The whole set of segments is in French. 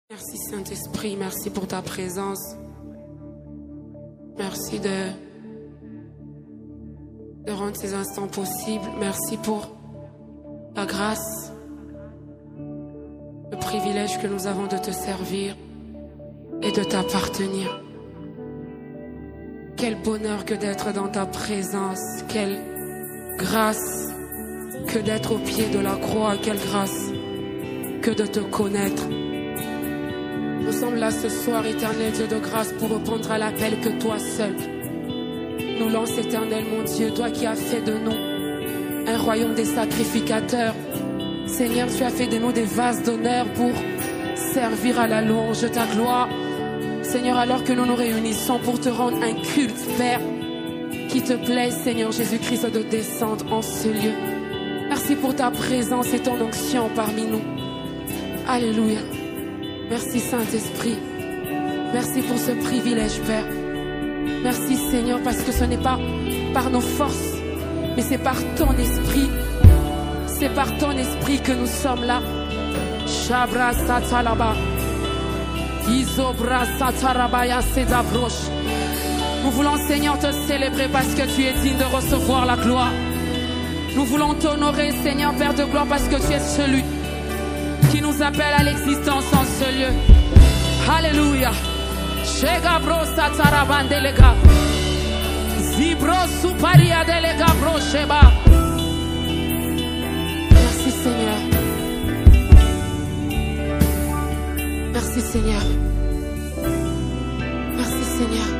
Merci Saint-Esprit, merci pour ta présence. Merci de rendre ces instants possibles. Merci pour la grâce, le privilège que nous avons de te servir et de t'appartenir. Quel bonheur que d'être dans ta présence. Quelle grâce que d'être au pied de la croix. Quelle grâce que de te connaître. Nous sommes là ce soir, éternel Dieu de grâce, pour répondre à l'appel que toi seul nous lance, éternel mon Dieu, toi qui as fait de nous un royaume des sacrificateurs. Seigneur, tu as fait de nous des vases d'honneur pour servir à la louange de ta gloire. Seigneur, alors que nous nous réunissons pour te rendre un culte, Père, qui te plaît, Seigneur Jésus-Christ, de descendre en ce lieu. Merci pour ta présence et ton onction parmi nous. Alléluia. Merci Saint-Esprit. Merci pour ce privilège, Père. Merci Seigneur, parce que ce n'est pas par nos forces, mais c'est par ton esprit. C'est par ton esprit que nous sommes là. Shabra Satalaba. Isobra Satarabaya Sedabroche. Nous voulons, Seigneur, te célébrer parce que tu es digne de recevoir la gloire. Nous voulons t'honorer, Seigneur, Père de gloire, parce que tu es celui qui nous appelle à l'existence en ce lieu. Alléluia. Shegabro Satarabandelega. Zibro Suparia Delega Brocheba. Merci Seigneur. Merci Seigneur. Merci Seigneur.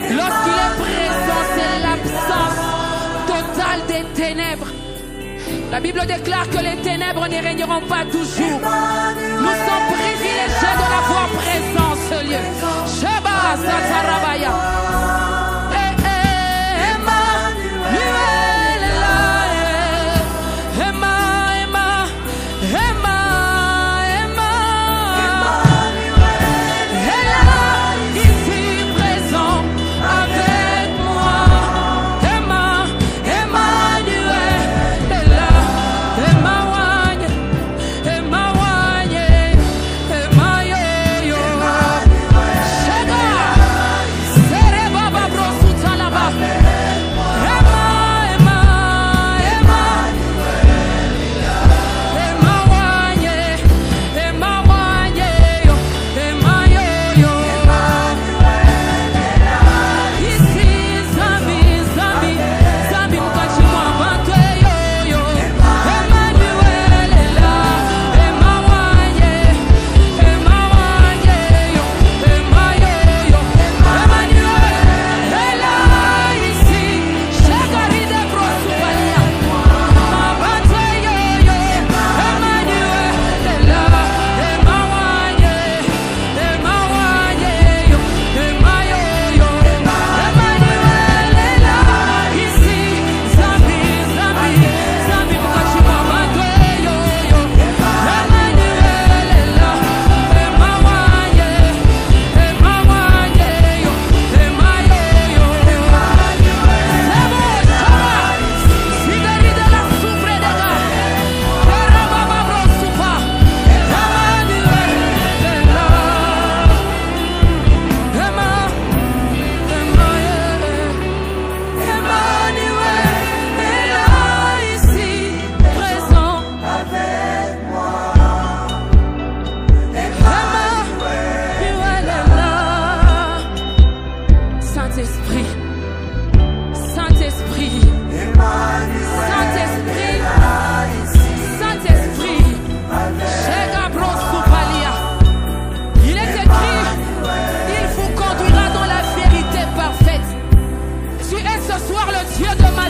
Lorsqu'il est présent, c'est l'absence totale des ténèbres. La Bible déclare que les ténèbres n'y régneront pas toujours. Nous sommes privilégiés de l'avoir présent en ce lieu. Sheba Satarabaya. Yo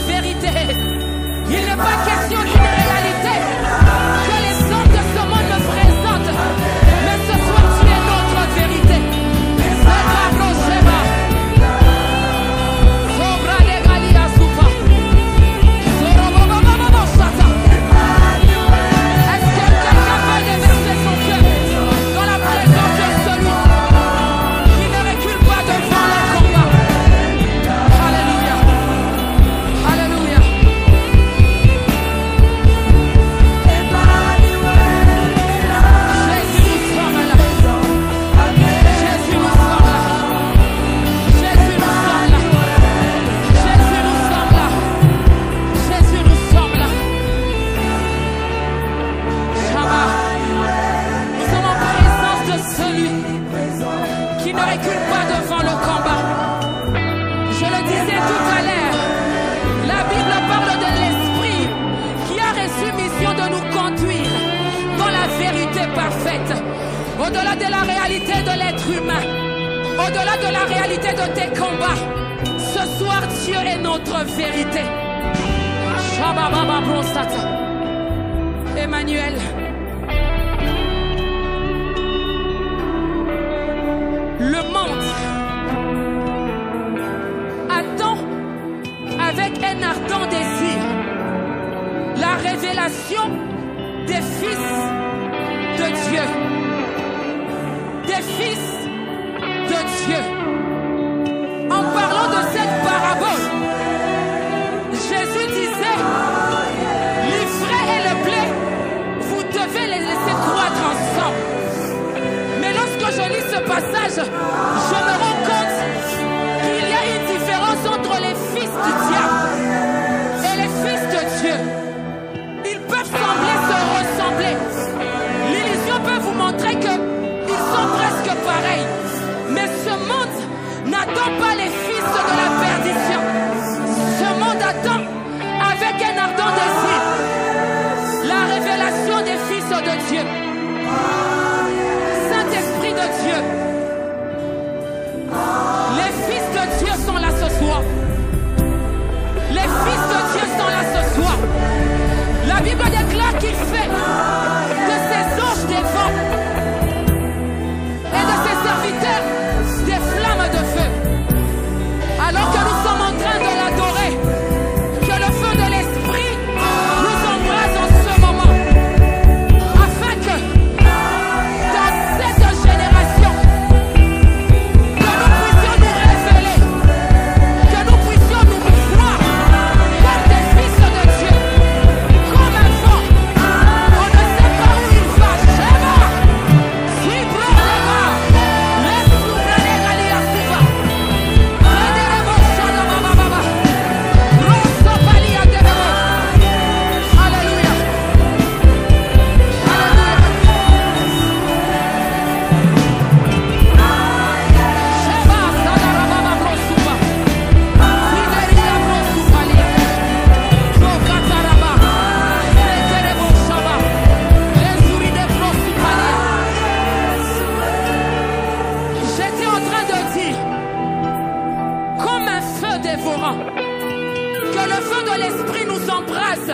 vérité. Il n'est pas question d'une réalité que les hommes de ce monde me présentent. Mais ce soir, tu es notre vérité. Au-delà de la réalité de l'être humain, au-delà de la réalité de tes combats, ce soir Dieu est notre vérité. Emmanuel. Le monde attend avec un ardent désir la révélation des fils de Dieu. Des fils de Dieu. En parlant de cette parabole, Jésus disait, l'ivraie et le blé, vous devez les laisser croître ensemble. Mais lorsque je lis ce passage, je me rends compte qu'il y a une différence entre les fils du diable et les fils de Dieu. Ils peuvent sembler se ressembler. L'illusion peut vous montrer que ils sont presque pareils. Mais ce monde n'attend pas les fils de la perdition. Ce monde attend avec un ardent désir la révélation des fils de Dieu. Saint-Esprit de Dieu, les fils de Dieu sont là ce soir. Les fils de Dieu sont là ce soir. La Bible déclare qu'il fait de ses anges des vents et de ses serviteurs des flammes de feu. Alors que nous sommes en train de l'adorer, que le feu de l'Esprit nous embrase en ce moment, afin que dans cette génération, que nous puissions nous révéler, que nous puissions nous voir comme des fils de Dieu, comme un vent. On ne sait pas où il va. J'étais en train de dire, comme un feu dévorant, que le feu de l'Esprit nous embrase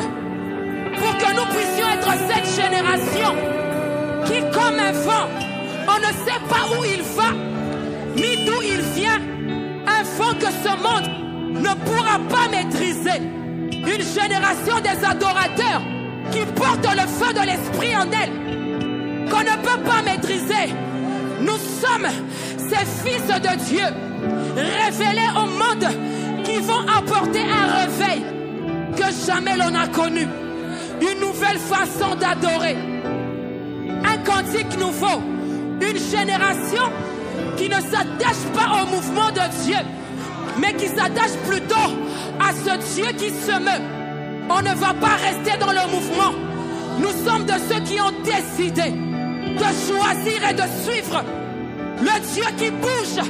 pour que nous puissions être cette génération qui, comme un vent, on ne sait pas où il va, ni d'où il vient, un vent que ce monde ne pourra pas maîtriser. Une génération des adorateurs qui portent le feu de l'Esprit en elle, qu'on ne peut pas maîtriser. Nous sommes ces fils de Dieu, révélés au monde, qui vont apporter un réveil que jamais l'on a connu. Une nouvelle façon d'adorer, un cantique nouveau, une génération qui ne s'attache pas au mouvement de Dieu, mais qui s'attache plutôt à ce Dieu qui se meut. On ne va pas rester dans le mouvement. Nous sommes de ceux qui ont décidé de choisir et de suivre le Dieu qui bouge,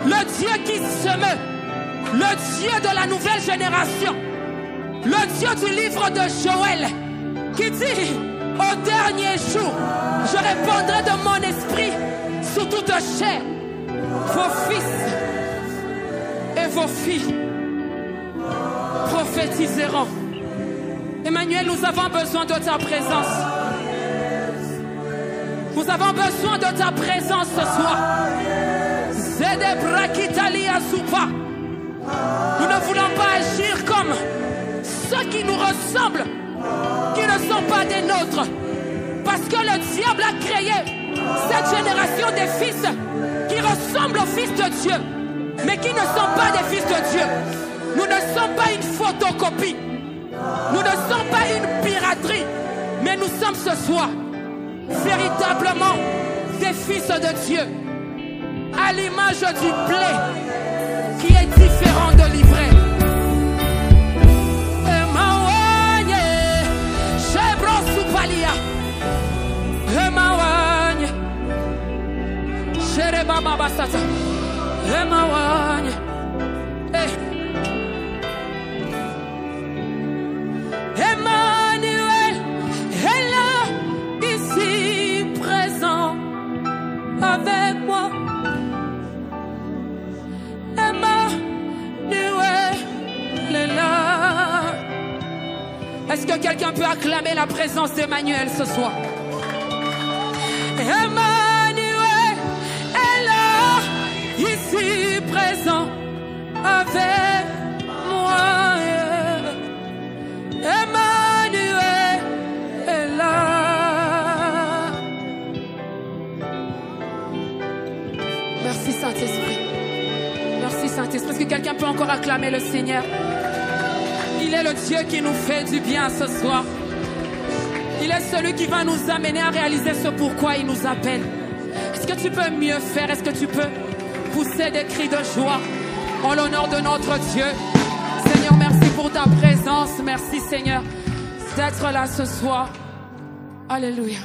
le Dieu qui se meut, le Dieu de la nouvelle génération, le Dieu du livre de Joël, qui dit, au dernier jour, je répandrai de mon esprit sur toute chair. Vos fils et vos filles prophétiserons. Emmanuel, nous avons besoin de ta présence. Nous avons besoin de ta présence ce soir. Nous ne voulons pas agir comme ceux qui nous ressemblent, qui ne sont pas des nôtres. Parce que le diable a créé cette génération des fils qui ressemblent aux fils de Dieu, mais qui ne sont pas des fils de Dieu. Nous ne sommes pas une photocopie. Nous ne sommes pas une piraterie. Mais nous sommes ce soir véritablement des fils de Dieu, à l'image du blé qui est différent de l'ivraie. Emmanuel est là, ici présent avec moi. Emmanuel est là. Est-ce que quelqu'un peut acclamer la présence d'Emmanuel ce soir? Emmanuel est là, ici présent avec moi. Emmanuel est là. Merci Saint-Esprit. Merci Saint-Esprit. Est-ce que quelqu'un peut encore acclamer le Seigneur? Il est le Dieu qui nous fait du bien ce soir. Il est celui qui va nous amener à réaliser ce pourquoi il nous appelle. Est-ce que tu peux mieux faire? Est-ce que tu peux pousser des cris de joie en l'honneur de notre Dieu? Seigneur, merci pour ta présence. Merci Seigneur d'être là ce soir. Alléluia.